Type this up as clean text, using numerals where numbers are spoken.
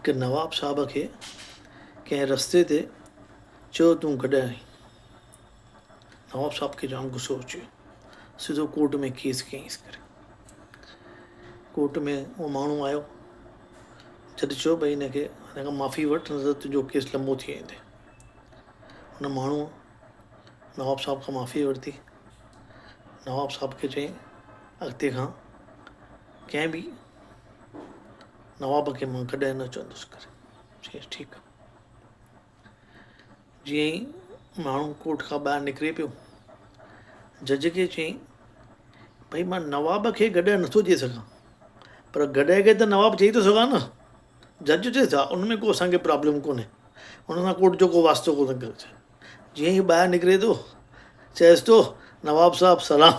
कि नवाब साहब खे कंहिं रस्ते ते चयो तूं कॾहिं आई। नवाब साहब खे जाम गुस्सो अची वियो, सिधो कोर्ट में केस कयईंसि करे। कोर्ट में उहो माण्हू आयो, जॾहिं चयो भई हिनखे हिन खां माफ़ी वठि, न त तुंहिंजो केस लंबो थी वेंदे। हुन माण्हूअ नवाब साहब खां माफ़ी वरिती। नवाब साहब खे चयईं अॻिते खां कंहिं बि नवाब खे मां कॾहिं न चवंदुसि करे। चयईंसि ठीकु आहे। जीअं ई माण्हू कोर्ट खां ॿाहिरि निकिरे पियो, जज खे चयईं भई मां नवाब खे गॾु नथो चई सघां, पर गॾे खे त नवाब चई थो सघां न। जज चए था उन में को असांखे प्रॉब्लम कोन्हे, हुन सां कोर्ट जो को वास्तो कोन्हे करे। जीअं ई ॿाहिरि निकिरे थो, चएसि थो नवाब साहब सलाम।